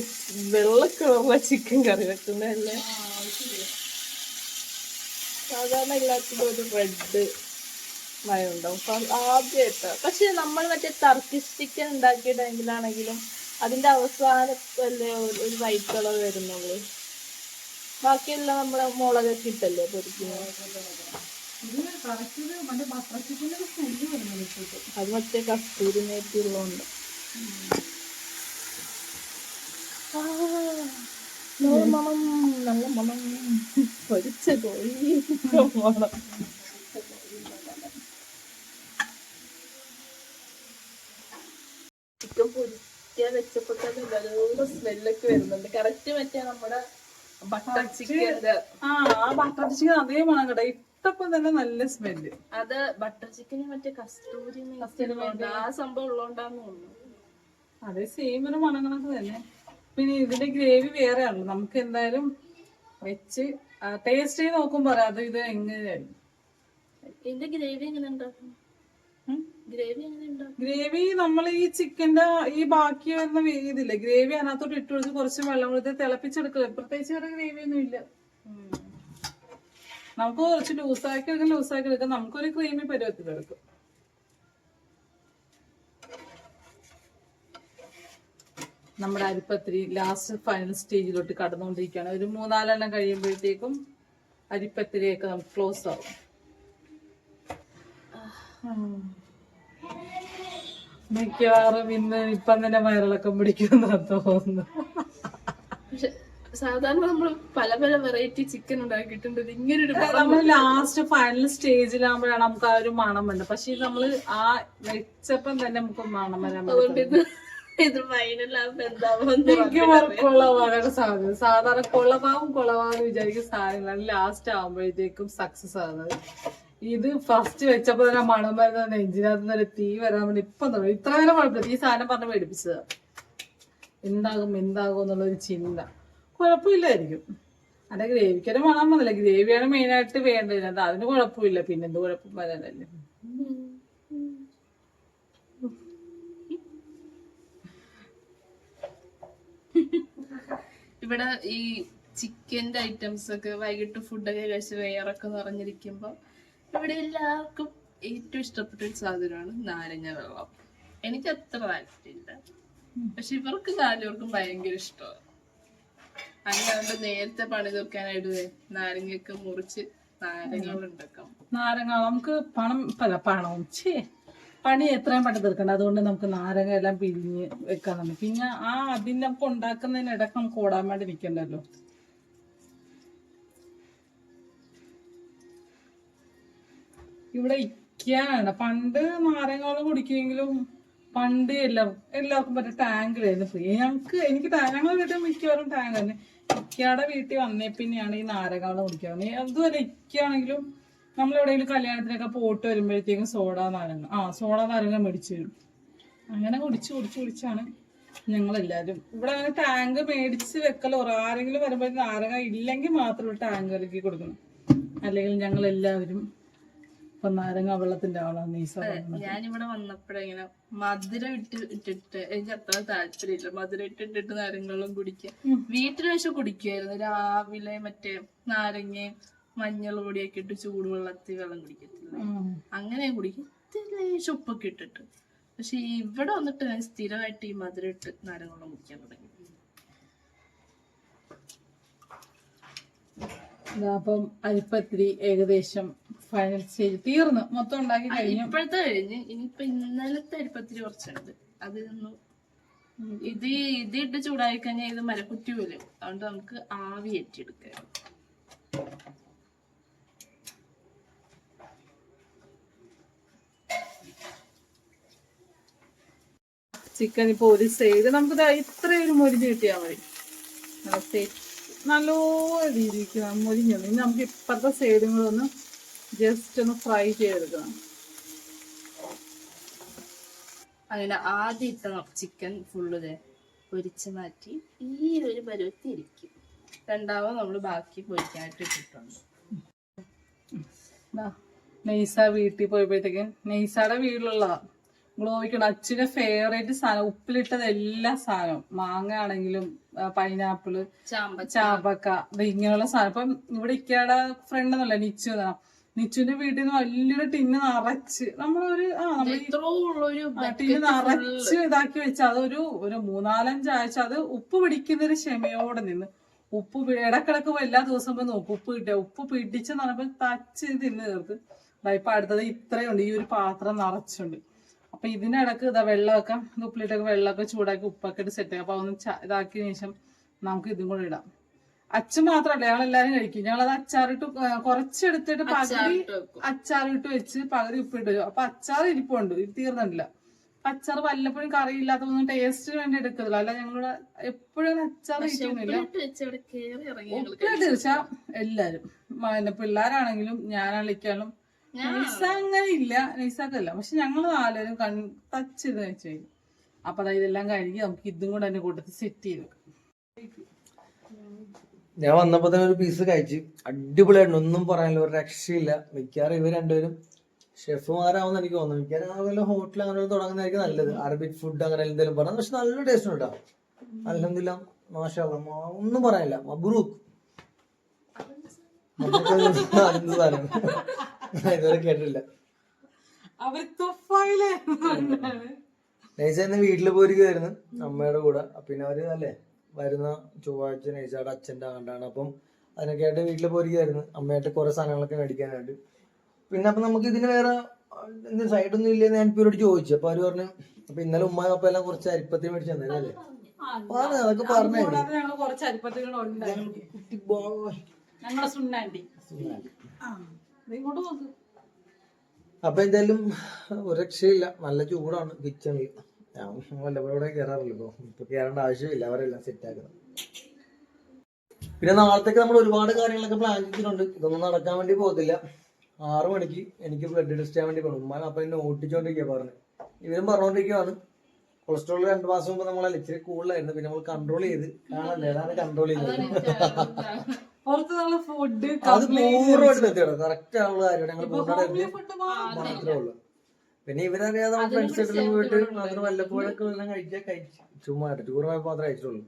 [SPEAKER 1] വെള്ള കളറുള്ള ചിക്കൻ കറി വെക്കുന്നതല്ലേ. സാധാരണ എല്ലാത്തിലും ഒരു റെഡ് മയം ഉണ്ടാവും ആദ്യമായിട്ടാ. പക്ഷെ നമ്മൾ മറ്റേ ടർക്കിഷ് ചിക്കൻ ഉണ്ടാക്കിയ ടൈമിലാണെങ്കിലും അതിന്റെ അവസാനത്തല്ലേ ഒരു വൈറ്റ് കളർ വരുന്നുള്ളൂ. ബാക്കിയെല്ലാം നമ്മളെ മുളകൊക്കെ ഇട്ടല്ലേ പൊരിക്കുന്നത്.
[SPEAKER 2] കറക്റ്റ് മറ്റേ ബട്ടർ ചിക്കൻ്റെ സ്മെല്ല് വരുന്നത് ഇപ്പോഴത്തെ.
[SPEAKER 1] അത് മറ്റേ കസ്തൂരി മേത്തി ഉള്ളതുകൊണ്ട്. നല്ല മണം, നല്ല മണം, പൊരിച്ച കോഴി മണം. ചിക്കൻ പൊരിക്കാൻ വെച്ചപ്പോ തന്നെ നല്ല സ്മെല്ലൊക്കെ വരുന്നുണ്ട്. കറക്റ്റ് മറ്റേ നമ്മുടെ ബട്ടർ ചിക്കൻ്റെ
[SPEAKER 2] ആ ബട്ടർ ചിക്കൻ അതേ മണം കേട്ടോ. ഇട്ടപ്പം തന്നെ നല്ല സ്മെല്ല്.
[SPEAKER 1] അത് ബട്ടർ ചിക്കന് മറ്റേ കസ്തൂരി ആ സംഭവം ഉള്ളതുകൊണ്ടാന്ന് തോന്നുന്നു.
[SPEAKER 2] അതേ സെയിം ഒരു മണങ്ങളൊക്കെ തന്നെ. പിന്നെ ഇതിന്റെ ഗ്രേവി വേറെയാണല്ലോ. നമുക്ക് എന്തായാലും വെച്ച് ടേസ്റ്റ് ചെയ്ത് നോക്കുമ്പോ പറയാം അത് ഇത് എങ്ങനെയായിരുന്നു.
[SPEAKER 1] ഇതിന്റെ ഗ്രേവി എങ്ങനെ ഉണ്ടാക്കും? ഗ്രേവി എങ്ങനെ ഉണ്ടാക്കും?
[SPEAKER 2] ഗ്രേവി നമ്മൾ ഈ ചിക്കന്റെ ഈ ബാക്കി വരുന്ന ഇതില്ലേ ഗ്രേവി അതിനകത്തോട്ട് ഇട്ട് കൊടുത്ത് കുറച്ച് വെള്ളം കൊടുത്ത് തിളപ്പിച്ചെടുക്കുക. പ്രത്യേകിച്ച് വേറെ ഗ്രേവി ഒന്നും ഇല്ല. നമുക്ക് കുറച്ച് ലൂസാക്കി എടുക്കാം. നമുക്കൊരു ക്രീമി പരുവത്തിൽ എടുക്കും. നമ്മുടെ അരിപ്പത്തിരി ലാസ്റ്റ് ഫൈനൽ സ്റ്റേജിലോട്ട് കടന്നുകൊണ്ടിരിക്കുകയാണ്. ഒരു 3-4 എണ്ണം കഴിയുമ്പോഴത്തേക്കും അരിപ്പത്തിരിയൊക്കെ നമുക്ക് ക്ലോസ് ആവും. മിക്കവാറും ഇന്ന് ഇപ്പം തന്നെ വയറിളക്കം പിടിക്കുമെന്ന് തോന്നുന്നു.
[SPEAKER 1] പക്ഷെ സാധാരണ നമ്മൾ പല പല വെറൈറ്റി ചിക്കൻ ഉണ്ടാക്കിയിട്ടുണ്ട്. ഇങ്ങനൊരു
[SPEAKER 2] നമ്മൾ ലാസ്റ്റ് ഫൈനൽ സ്റ്റേജിലാകുമ്പോഴാണ് നമുക്ക് ആ ഒരു മണം വരുന്നത്. പക്ഷെ നമ്മള് ആ വെച്ചപ്പം തന്നെ നമുക്ക് മണം വരാൻ
[SPEAKER 1] ഇത് ഫൈനലാകുമ്പോ എന്താവുമെന്ന്
[SPEAKER 2] മിക്കവാറും കൊളവാകാൻ സാധ്യത. സാധാരണ കൊളവാന്ന് വിചാരിക്കുന്ന സാധനങ്ങളാണ് ലാസ്റ്റ് ആകുമ്പോഴത്തേക്കും സക്സസ് ആകുന്നത്. ഇത് ഫസ്റ്റ് വെച്ചപ്പോ തന്നെ മണം വരുന്ന നെഞ്ചിനകത്ത് നിന്ന് തീ വരാൻ വേണ്ടി ഇപ്പം തുടങ്ങി. ഇത്ര നേരം കുഴപ്പമില്ല. ഈ സാധനം പറഞ്ഞ് മേടിപ്പിച്ചതാ. എന്താകും എന്നുള്ളൊരു ചിന്ത. കുഴപ്പമില്ലായിരിക്കും. അതെ ഗ്രേവിക്കൊരു മണം വന്നില്ല. ഗ്രേവിയാണ് മെയിനായിട്ട് വേണ്ടത്. അത് അതിന് കുഴപ്പമില്ല. പിന്നെന്ത് കുഴപ്പം വരാനല്ലേ.
[SPEAKER 1] ഇവിടെ ഈ ചിക്കൻ്റെ ഐറ്റംസ് ഒക്കെ വൈകിട്ട് ഫുഡൊക്കെ കഴിച്ച് വയറൊക്കെ നിറഞ്ഞിരിക്കുമ്പോ ഇവിടെ എല്ലാവർക്കും ഏറ്റവും ഇഷ്ടപ്പെട്ട ഒരു സാധനമാണ് നാരങ്ങ വെള്ളം. എനിക്ക് അത്ര താല്പര്യമില്ല. പക്ഷെ ഇവർക്ക് നാലുപേർക്കും ഭയങ്കര ഇഷ്ടമാണ്. അങ്ങനെ നേരത്തെ പണി തീർക്കാനായിട്ട് നാരങ്ങയൊക്കെ മുറിച്ച് നാരങ്ങൾ ഉണ്ടാക്കാം.
[SPEAKER 2] നാരങ്ങ നമുക്ക് പണി എത്രയും പെട്ടെന്ന് തീർക്കണ്ട. അതുകൊണ്ട് നമുക്ക് നാരങ്ങ എല്ലാം പിരിഞ്ഞ് വെക്കാൻ തന്നെ. പിന്നെ അതിനൊക്കെ ഉണ്ടാക്കുന്നതിനിടക്ക് നമുക്ക് ഓടാൻ വേണ്ടി നിൽക്കണ്ടല്ലോ. ഇവിടെ ഇക്കാണ് പണ്ട് നാരങ്ങളും കുടിക്കുമെങ്കിലും പണ്ട് എല്ലാവർക്കും പറ്റ ടാങ്കിലായിരുന്നു ഫ്രീ. ഞങ്ങൾ വീട്ടിൽ മിക്കവാറും ടാങ്ക് തന്നെ. ഇക്കയുടെ വീട്ടിൽ വന്നേ പിന്നെയാണ് ഈ നാരങ്ങളും കുടിക്കാറുണ്ട്. അതുവരെ ഇക്കാണെങ്കിലും നമ്മളെവിടെയെങ്കിലും കല്യാണത്തിനൊക്കെ പോയിട്ട് വരുമ്പോഴത്തേക്കും സോഡ നാരങ്ങ മേടിച്ചു വരും. അങ്ങനെ കുടിച്ചാണ് ഞങ്ങളെല്ലാവരും ഇവിടെ അങ്ങനെ ടാങ്ക് മേടിച്ച് വെക്കലോ. ആരെങ്കിലും വരുമ്പോഴത്തേക്കും നാരങ്ങ ഇല്ലെങ്കിൽ മാത്രമേ ടാങ്ക് കലക്കി കൊടുക്കണം. അല്ലെങ്കിൽ ഞങ്ങളെല്ലാവരും ഇപ്പൊ നാരങ്ങ വെള്ളത്തിന്റെ ആളാണ്.
[SPEAKER 1] ഞാനിവിടെ വന്നപ്പോഴിങ്ങനെ മധുരം ഇട്ടിട്ട് എനിക്ക് അത്ര താല്പര്യമില്ല. മധുരം ഇട്ടിട്ട് നാരങ്ങളും കുടിക്കാൻ വീട്ടിൽ വെച്ച് കുടിക്കുമായിരുന്നു. രാവിലെ മറ്റേ നാരങ്ങയും മഞ്ഞൾ പൊടിയൊക്കെ ഇട്ട് ചൂടുവെള്ളത്തിൽ വെള്ളം കുടിക്കത്തില്ല, അങ്ങനെ കുടിക്കും ലേശം ഉപ്പൊക്കെ ഇട്ടിട്ട്. പക്ഷെ ഇവിടെ വന്നിട്ട് ഞാൻ സ്ഥിരമായിട്ട് ഈ മധുരം ഇട്ട് നാരങ്ങളും കുടിക്കാൻ തുടങ്ങി.
[SPEAKER 2] അപ്പം അരിപ്പത്തിരി ഏകദേശം ഫൈനൽ സ്റ്റേജ് തീർന്നു. മൊത്തം ഉണ്ടാക്കി കഴിഞ്ഞു.
[SPEAKER 1] ഇപ്പോഴത്തെ കഴിഞ്ഞ് ഇനിയിപ്പൊ ഇന്നലത്തെ അരിപ്പത്തിരി കുറച്ചുണ്ട്. അതൊന്നും ഇതിട്ട് ചൂടായി കഴിഞ്ഞാൽ ഇത് മരക്കുറ്റി പോലെ. അതുകൊണ്ട് നമുക്ക് ആവി ഏറ്റിയെടുക്കാം.
[SPEAKER 2] ചിക്കൻ ഇപ്പൊ ഒരു സൈഡ് നമുക്ക് ഇത്രയൊരു മൊരിഞ്ഞ് കിട്ടിയാൽ മതി. നല്ല രീതിക്ക് മൊരിഞ്ഞു. ഇനി നമുക്ക് ഇപ്പഴത്തെ സൈഡും കൂടെ ഒന്ന് ജസ്റ്റ് ഒന്ന് ഫ്രൈ ചെയ്തെടുക്കണം.
[SPEAKER 1] അങ്ങനെ ആദ്യം ഇട്ട ചിക്കൻ ഫുള്ള് പൊരിച്ച് മാറ്റി ഈ ഒരു പരുവത്തി ഇരിക്കും. രണ്ടാമത് നമ്മൾ ബാക്കി പൊരിക്കാനായിട്ട് ഇട്ടിട്ടുണ്ട്.
[SPEAKER 2] നെയ്സ വീട്ടിൽ പോയപ്പോഴത്തേക്കും നെയ്സയുടെ വീട്ടിലുള്ള ഗ്ലോവിക്കുണ്ട് അച്ഛൻ്റെ ഫേവറേറ്റ് സാധനം ഉപ്പിലിട്ടത് എല്ലാ സാധനവും. മാങ്ങ ആണെങ്കിലും പൈനാപ്പിള്, ചാമ്പക്ക, ഇങ്ങനെയുള്ള സാധനം. ഇപ്പം ഇവിടെ ഇക്കയുടെ ഫ്രണ്ട് എന്നല്ല നിച്ചുവിന്റെ വീട്ടിൽ നിന്ന് വലിയൊരു ടിന്ന് നിറച്ച് നമ്മളൊരു ടിന്ന് നിറച്ച് ഇതാക്കി വെച്ച് അതൊരു 3-4 ആഴ്ച അത് ഉപ്പ് പിടിക്കുന്നൊരു ക്ഷമയോടെ നിന്ന് ഇടക്കിടക്ക് എല്ലാ ദിവസവും പോയി നോക്കും ഉപ്പ് കിട്ടിയ. ഉപ്പ് പിടിച്ചെന്ന് പറഞ്ഞപ്പോ തച്ച് തിന്ന് തീർത്ത്. ഇപ്പൊ അടുത്തത് ഇത്രയുണ്ട്, ഈ ഒരു പാത്രം നിറച്ചുണ്ട്. അപ്പൊ ഇതിനിടക്ക് ഇതാ വെള്ളമൊക്കെ ഉപ്പിലിട്ടൊക്കെ വെള്ളമൊക്കെ ചൂടാക്കി ഉപ്പൊക്കെ ഇട്ട് സെറ്റ് ആക്കി. അപ്പൊ ഒന്ന് ഇതാക്കിയതിനു ശേഷം നമുക്ക് ഇതും കൂടെ ഇടാം. അച്ഛൻ മാത്രമല്ല, ഞങ്ങളെല്ലാരും കഴിക്കും. ഞങ്ങളത് അച്ചാറിട്ട് കുറച്ചെടുത്തിട്ട് പകുതി അച്ചാറിട്ട് വെച്ച് പകുതി ഉപ്പിട്ട് വരും. അപ്പൊ അച്ചാർ ഇരിപ്പുണ്ട്, ഇത് തീർന്നിട്ടില്ല. അച്ചാർ വല്ലപ്പോഴും കറിയില്ലാത്തൊന്നും ടേസ്റ്റിന് വേണ്ടി എടുക്കുന്നില്ല. അല്ല ഞങ്ങള് എപ്പോഴും അച്ചാർ ഇരിക്കുന്നില്ല. ഉപ്പിലിട്ട് വെച്ചാൽ എല്ലാരും പിള്ളേരാണെങ്കിലും ഞാനാളിക്കാനും നൈസ അങ്ങനെ ഇല്ല, നൈസാക്കല്ല. പക്ഷെ ഞങ്ങള് നാലുപേരും ടച്ച് ചെയ്ത് വെച്ചു. അപ്പൊ അതായത് ഇതെല്ലാം കഴുകി നമുക്ക് ഇതും കൂടെ എന്നെ കൂട്ടത്തിൽ സെറ്റ് ചെയ്ത് വെക്കാം.
[SPEAKER 3] ഞാൻ വന്നപ്പോ തന്നെ ഒരു പീസ് കഴിച്ചു, അടിപൊളിയായിരുന്നു, ഒന്നും പറയാനില്ല, ഒരു രക്ഷയില്ല. മിക്കവാറും ഇവർ രണ്ടുപേരും ഷെഫുമാരാവുന്ന എനിക്ക് തോന്നുന്നു. മിക്കവാറും ഹോട്ടൽ അങ്ങനെ തുടങ്ങുന്നതായിരിക്കും നല്ലത്, അറബിക് ഫുഡ് അങ്ങനെ എന്തെങ്കിലും പറഞ്ഞു. പക്ഷെ നല്ല ടേസ്റ്റ് ഉണ്ടാവും. അൽഹംദുലില്ലാ, മാഷാ അല്ലാഹ്, ഒന്നും പറയാനില്ല. മബ്രൂക്ക്. ഇതുവരെ കേട്ടില്ല. നൈസ ഇന്ന് വീട്ടില് പോയിരിക്കുവായിരുന്നു അമ്മയുടെ കൂടെ. പിന്നെ അവര് അല്ലേ വരുന്ന ചൊവ്വാഴ്ച നൈസയുടെ അച്ഛൻ്റെ ആണ്ടാണ്. അപ്പം അതിനൊക്കെ ആയിട്ട് വീട്ടിൽ പോയിരിക്കുവായിരുന്നു അമ്മയായിട്ട് കുറെ സാധനങ്ങളൊക്കെ മേടിക്കാനായിട്ട്. പിന്നെ അപ്പൊ നമുക്ക് ഇതിന് വേറെ സൈഡൊന്നും ഇല്ലെന്ന് ഞാൻ ഇവരോട് ചോദിച്ചു. അപ്പൊ അവര് പറഞ്ഞു അപ്പൊ ഇന്നലെ ഉമ്മായും അപ്പ എല്ലാം കുറച്ച് അരിപ്പത്തി മേടിച്ചു തന്നെ അല്ലേ അതൊക്കെ പറഞ്ഞു. അപ്പൊ എന്തായാലും ഒരു രക്ഷയില്ല, നല്ല ചൂടാണ് കിച്ചണിൽ. ഞാൻ വല്ലപ്പോഴും കയറാറില്ല, ഇപ്പൊ കയറേണ്ട ആവശ്യമില്ല, അവരെല്ലാം സെറ്റ് ആക്കുന്നത്. പിന്നെ നാളത്തേക്ക് നമ്മൾ ഒരുപാട് കാര്യങ്ങളൊക്കെ പ്ലാൻ ചെയ്തിട്ടുണ്ട്. ഇതൊന്നും നടക്കാൻ വേണ്ടി പോകത്തില്ല. 6 മണിക്ക് എനിക്ക് ബ്ലഡ് ടെസ്റ്റ് ചെയ്യാൻ വേണ്ടി പോകണം. ഉമ്മ അപ്പൊ എന്നെ ഓട്ടിച്ചോണ്ടിരിക്കുക പറഞ്ഞു. ഇവരും പറഞ്ഞോണ്ടിരിക്കുവാണ്. കൊളസ്ട്രോൾ 2 മാസം മുമ്പ് നമ്മളെ ഇച്ചിരി കൂടുതലായിരുന്നു, പിന്നെ നമ്മൾ കൺട്രോൾ ചെയ്ത് കാണല്ലേ, അതാണ് കൺട്രോൾ ചെയ്തത്. അത് പൂർണ്ണമായിട്ട് നിർത്തിയോ, കറക്റ്റ് ആണുള്ള കാര്യം. ഞങ്ങൾ മാത്രമേ ഉള്ളൂ. പിന്നെ ഇവരറിയാതെ നമ്മൾ ഫ്രണ്ട്സ് ആയിട്ട് പോയിട്ട് മാത്രം വല്ലപ്പോഴൊക്കെ എല്ലാം കഴിച്ചു ചുമ്മാ ടൂറുമായി മാത്രമേ കഴിച്ചിട്ടുള്ളൂ.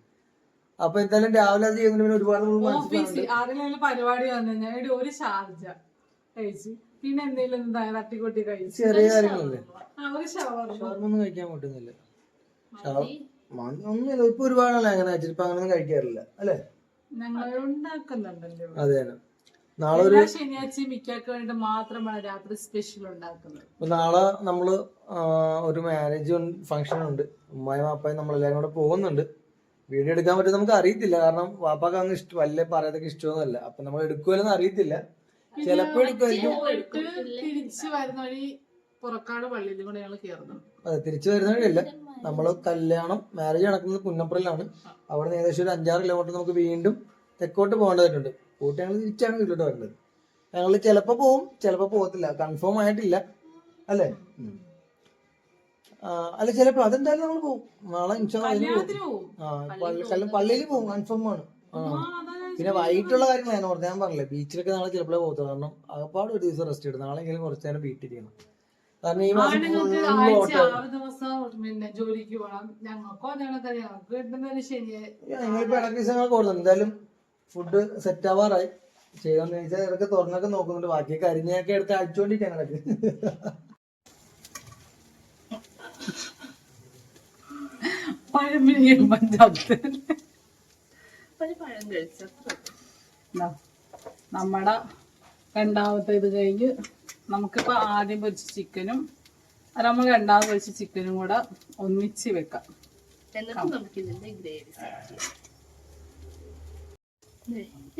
[SPEAKER 3] അപ്പൊ എന്തായാലും രാവിലെ അത് ചെയ്യുന്നതിന് പിന്നെ ഒരുപാട്
[SPEAKER 2] പരിപാടി വന്നു കഴിഞ്ഞാൽ ഒരു ഷാർജ കഴിച്ചു, പിന്നെ എന്തെങ്കിലും തട്ടിക്കൊട്ടി കഴിച്ചു.
[SPEAKER 3] ചെറിയ കാര്യങ്ങളല്ലേ, ഒന്നും കഴിക്കാൻ പറ്റുന്നില്ല. ഒന്നുമില്ല, ഇപ്പൊ ഒരുപാടല്ല അങ്ങനെ കഴിച്ചിട്ട്. ഇപ്പൊ അങ്ങനൊന്നും കഴിക്കാറില്ല അല്ലെ, അതെ തന്നെ. നാളെ ഒരു
[SPEAKER 2] ശനിയാഴ്ച മിക്കാക്ക് വേണ്ടി മാത്രമാണ് രാത്രി സ്പെഷ്യൽ ഉണ്ടാക്കുന്നത്.
[SPEAKER 3] നാളെ നമ്മള് ഒരു മാരേജ് ഫംഗ്ഷൻ ഉണ്ട്. ഉമ്മായും വാപ്പായും നമ്മളെല്ലാരും കൂടെ പോകുന്നുണ്ട്. വീഡിയോ എടുക്കാൻ പറ്റും നമുക്ക് അറിയത്തില്ല, കാരണം വാപ്പാക്ക് അങ്ങ് വല്ല പറയാതൊക്കെ ഇഷ്ടമൊന്നുമല്ല. അപ്പൊ നമ്മൾ എടുക്കുമല്ലെന്ന് അറിയത്തില്ല, ചിലപ്പോ എടുക്കുമായിരിക്കും.
[SPEAKER 2] തിരിച്ചു വരുന്ന വഴി പുറക്കാട് പള്ളിയിലും കൂടെ ഞങ്ങൾ കയറുന്നു.
[SPEAKER 3] അതെ, തിരിച്ചു വരുന്ന വഴിയല്ല, നമ്മള് കല്യാണം മാരേജ് നടക്കുന്നത് പുന്നപ്പുറയിലാണ്. അവിടെ ഏകദേശം ഒരു 5-6 കിലോമീറ്റർ നമുക്ക് വീണ്ടും തെക്കോട്ട് പോകേണ്ടതായിട്ടുണ്ട്. കൂട്ടി ഞങ്ങൾ തിരിച്ചാണ് വീട്ടിലോട്ട് വരുന്നത്. ഞങ്ങൾ ചിലപ്പോ പോവും, ചിലപ്പോ പോകത്തില്ല, കൺഫേം ആയിട്ടില്ല അല്ലേ. അല്ല ചിലപ്പോ അതെന്തായാലും നമ്മൾ പോകും. നാളെ പള്ളിയിൽ പോകും, കൺഫേം ആണ്. പിന്നെ വൈകിട്ടുള്ള കാര്യങ്ങൾ ഞാൻ ഓർത്ത്, ഞാൻ പറഞ്ഞില്ലേ ബീച്ചിലൊക്കെ നാളെ ചിലപ്പോഴേ പോകത്തുള്ളൂ. കാരണം അകപ്പാട് ഒരു ദിവസം റെസ്റ്റ് എടുക്കും. നാളെങ്കിലും കുറച്ച് നേരം വീട്ടിലിരിക്കണം. കാരണം ഈ മാസം
[SPEAKER 2] ജോലിക്ക് പോകണം. ഞങ്ങൾക്കോ
[SPEAKER 3] ഞങ്ങളിപ്പോ ഇടയ്ക്ക് ദിവസങ്ങൾ കൊടുത്തു. എന്തായാലും ഫുഡ് സെറ്റ് ആവാറായി. ചെയ്യാന്ന് വെച്ചാൽ ഇതൊക്കെ തുറന്നൊക്കെ നോക്കുന്നുണ്ട്. ബാക്കിയൊക്കെ അരിഞ്ഞൊക്കെ എടുത്ത് അടിച്ചോണ്ടിരിക്കാൻ ഇടയ്ക്ക്.
[SPEAKER 2] നമ്മടെ രണ്ടാമത്തെ ഇത് കഴിഞ്ഞ് നമുക്കിപ്പോ ആദ്യം പൊരിച്ച ചിക്കനും നമ്മൾ രണ്ടാമത് പൊരിച്ച ചിക്കനും കൂടെ ഒന്നിച്ച് വെക്കാം.
[SPEAKER 1] എന്നിട്ട് നമുക്ക് ഇതിന്റെ ഗ്രേവി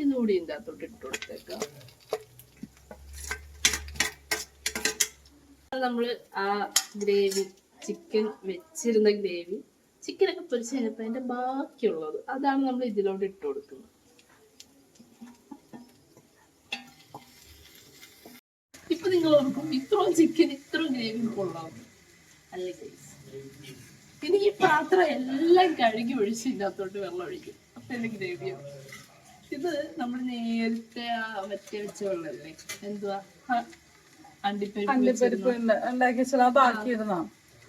[SPEAKER 1] ഇന്നുകൂടി ഇതിന്റെ അകത്തോട്ട് ഇട്ട് കൊടുത്തേക്കാം. നമ്മള് ആ ഗ്രേവി, ചിക്കൻ വെച്ചിരുന്ന ഗ്രേവി, ചിക്കനൊക്കെ പൊരിച്ച് കഴിഞ്ഞപ്പോ അതിന്റെ ബാക്കിയുള്ളത് അതാണ് നമ്മൾ ഇതിലോട്ട് ഇട്ട് കൊടുക്കുന്നത്. ഇപ്പൊ നിങ്ങൾ ഓർക്കും ഇത്രയും ചിക്കൻ ഇത്രയും ഗ്രേവി കൊള്ളാം അല്ലേ ഗൈസ്. ഇനി ഈ പാത്രം എല്ലാം കഴുകി ഒഴിച്ച് ഇതിനകത്തോട്ട് വെള്ളം ഒഴിക്കും, അപ്പൊ എന്റെ ഗ്രേവിയാവും. ഇത് നമ്മൾ നേരത്തെ വറ്റി വെച്ച വെള്ളമല്ലേ, എന്തുവാ
[SPEAKER 2] അണ്ടിപ്പരിപ്പ് ഉണ്ടാക്കി ബാക്കിയിരുന്ന.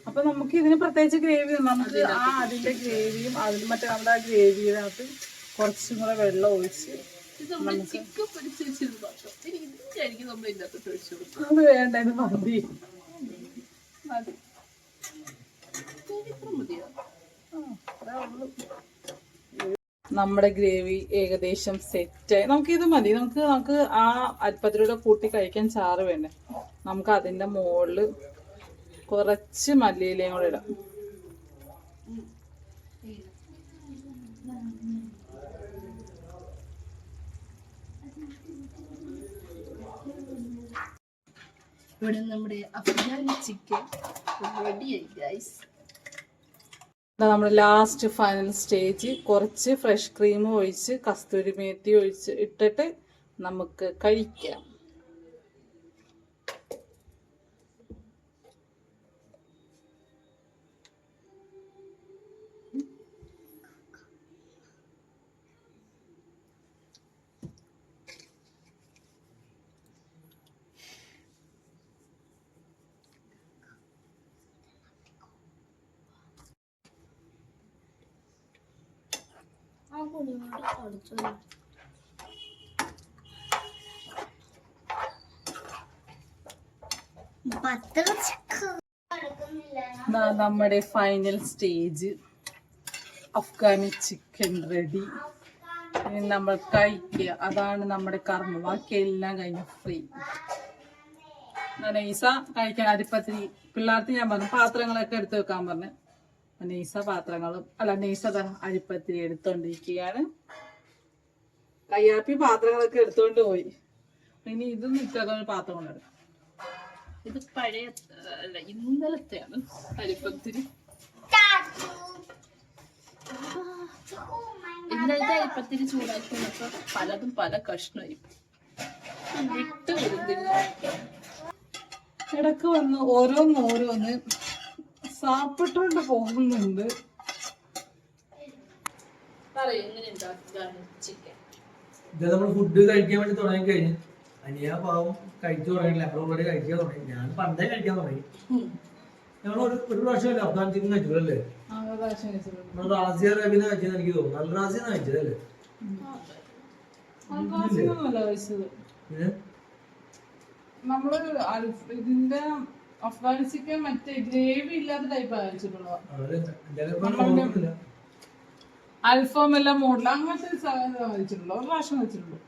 [SPEAKER 2] അപ്പൊ നമുക്ക് ഇതിന് പ്രത്യേകിച്ച് ഗ്രേവി, നമുക്ക് അതിന്റെ ഗ്രേവിയും അതിന് മറ്റേ നമ്മുടെ ആ ഗ്രേവിയിനകത്ത് കുറച്ചും കൂടെ വെള്ളം ഒഴിച്ച്
[SPEAKER 1] ചിക്കൻ പൊരിച്ച് വെച്ചിരുന്നു പാത്രം ഇതിനായിരിക്കും നമ്മൾ ഇതിനകത്തോട്ട് ഒഴിച്ചു കൊടുക്കും.
[SPEAKER 2] അത് വേണ്ട, ഇത് മതി
[SPEAKER 1] മതി, ഇത്ര മതിയോ?
[SPEAKER 2] നമ്മുടെ ഗ്രേവി ഏകദേശം സെറ്റായി. നമുക്ക് ഇത് മതി. നമുക്ക് ആ അരിപ്പത്തിലൂടെ കൂട്ടി കഴിക്കാൻ ചാറ് വേണ്ടേ. നമുക്ക് അതിന്റെ മുകളിൽ കുറച്ച് മല്ലിയിലയും കൂടെ ഇടാം.
[SPEAKER 1] ഇവിടെ നമ്മുടെ അഫ്ഗാനി ചിക്കൻ റെഡിയായി ഗൈസ്.
[SPEAKER 2] നമ്മുടെ ലാസ്റ്റ് ഫൈനൽ സ്റ്റേജ് കുറച്ച് ഫ്രഷ് ക്രീം ഒഴിച്ച് കസ്തൂരി മേത്തി ഒഴിച്ച് ഇട്ടിട്ട് നമുക്ക് കഴിക്കാം. നമ്മുടെ final stage Afghani chicken ready. ഇനി നമ്മൾ കഴിക്കുക, അതാണ് നമ്മുടെ കർമ്മം. ബാക്കി എല്ലാം കഴിഞ്ഞ ഫ്രീ. നൈസ കഴിക്കാൻ അരിപ്പത്തിരി പിള്ളേർക്ക് ഞാൻ പറഞ്ഞു പാത്രങ്ങളൊക്കെ എടുത്ത് വെക്കാൻ പറഞ്ഞു. നെയ്സ പാത്രങ്ങളും നെയ്സ അരിപ്പത്തിരി എടുത്തോണ്ടിരിക്കുകയാണ്. കയ്യാപ്പി പാത്രങ്ങളൊക്കെ എടുത്തോണ്ട് പോയി. ഇനി ഇതും ഇത്ര പാത്രം കൊണ്ടെടുക്കാം.
[SPEAKER 1] ഇത് പഴയ ഇന്നലത്തെയാണ് അരിപ്പത്തിരി. ഇന്നലത്തെ അരിപ്പത്തിരി ചൂടാക്കുന്നപ്പോ പലതും പല കഷ്ണമായി വിട്ട് വരുന്നില്ല.
[SPEAKER 2] ഇടക്ക് വന്ന് ഓരോന്ന് സാപ്പിട്ടോണ്ട് പോകുന്നുണ്ട്.
[SPEAKER 3] ഇത് നമ്മൾ ഫുഡ് കഴിക്കാൻ വേണ്ടി തുടങ്ങി കഴിഞ്ഞു. അനിയ പാവം കഴിച്ചു തുടങ്ങിയില്ല. നമ്മൾ ഓൾറെഡി കഴിക്കാൻ തുടങ്ങി. ഞാൻ പണ്ടേ കഴിക്കാൻ തുടങ്ങി. ഞങ്ങൾ ഒരു പ്രാവശ്യമല്ലേ അഫ്ഗാൻ ചിക്കൻ കഴിച്ചല്ലേ? നമ്മൾ റാസിയ റബീന കഴിച്ചെന്ന് എനിക്ക് തോന്നുന്നു. നല്ല റാസിയ കഴിച്ചതല്ലേ?
[SPEAKER 2] നമ്മള് ഇതിന്റെ അഫ്ഗാനി ചിക്കൻ മറ്റേ ഗ്രേവി ഇല്ലാത്ത ടൈപ്പ് കഴിച്ചിട്ടുള്ളൂ. അൽഫാം എല്ലാം മോഡൽ അങ്ങനത്തെ കഴിച്ചിട്ടുള്ളൂ. ഒരു പ്രാവശ്യം കഴിച്ചിട്ടുള്ളൂ.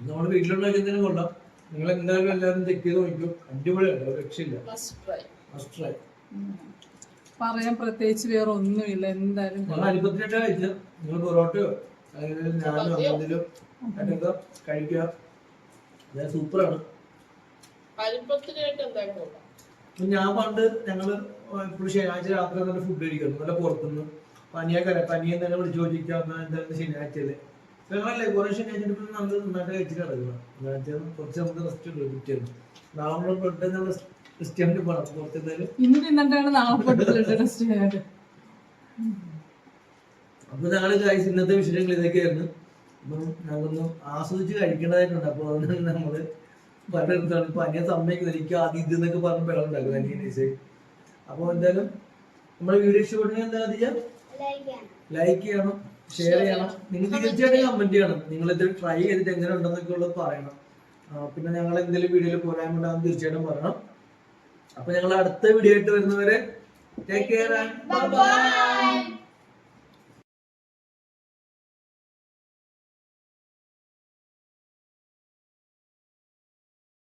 [SPEAKER 3] നമ്മള് വീട്ടിലുണ്ടാക്കുന്നതിന് കൊള്ളാം. നിങ്ങൾ എന്തായാലും എല്ലാവരും ചെക്ക് ചെയ്ത് നോക്കും. അടിപൊളിയാണ്, രക്ഷയില്ല.
[SPEAKER 2] പറയാൻ പ്രത്യേകിച്ച് വേറെ ഒന്നുമില്ല. എന്തായാലും
[SPEAKER 3] അരിപ്പത്തിനായിട്ട് കഴിച്ചത്. നിങ്ങൾ പൊറോട്ടയോ അല്ലെങ്കിൽ ഞാനോ എന്തെങ്കിലും കഴിക്കുക. സൂപ്പറാണ്. ഞാൻ പണ്ട് ഞങ്ങള് ഇപ്പോഴും ശനിയാഴ്ച രാത്രി നല്ല ഫുഡ് കഴിക്കുന്നു. നല്ല പുറത്തുനിന്ന് പനിയെ തന്നെ വിളിച്ചു ചോദിക്കാവുന്ന എന്തായാലും ശനിയാഴ്ചയില് ഞങ്ങളല്ലേ കുറെ ശനിയാഴ്ച നല്ല നന്നായിട്ട് കഴിച്ചിട്ട് കിടക്കണം. കുറച്ച് നമുക്ക് റെസ്റ്റ് ഉണ്ട് കുറ്റിയാണ്. നാളെ പെട്ടെന്ന് ക്രിസ്ത്യാനിക്ക് പോകണം പുറത്തെന്തായാലും. അപ്പൊ ഞങ്ങള് കഴിച്ച് ഇന്നത്തെ വിഷയങ്ങൾ ഇതൊക്കെയായിരുന്നു. അപ്പം ഞങ്ങളൊന്നും ആസ്വദിച്ച് കഴിക്കേണ്ടതായിട്ടുണ്ട്. അപ്പൊ അതുകൊണ്ട് നമ്മള് പലയിടത്താണ് ഇപ്പൊ അനിയൻ സമ്മതിക്കുന്നത്. എനിക്ക് ആദ്യം ഇത് എന്നൊക്കെ പറഞ്ഞ് വെള്ളം ഉണ്ടാക്കും അനിയൻ. അപ്പൊ എന്തായാലും നമ്മുടെ വീഡിയോ ഇഷ്ടപ്പെടുന്ന എന്താ ചെയ്യാം, ലൈക്ക് ചെയ്യണം, ഷെയർ ചെയ്യണം. നിങ്ങൾക്ക് തീർച്ചയായിട്ടും കമന്റ് ചെയ്യണം. നിങ്ങൾ ഇത് ട്രൈ ചെയ്തിട്ട് എങ്ങനെ ഉണ്ടെന്നൊക്കെ ഉള്ളത് പറയണം. പിന്നെ ഞങ്ങൾ എന്തെങ്കിലും വീഡിയോയിൽ പോരായ്മ തീർച്ചയായിട്ടും പറയണം. അപ്പൊ ഞങ്ങൾ അടുത്ത വീഡിയോ ആയിട്ട് വരുന്നവരെ take care and bye bye.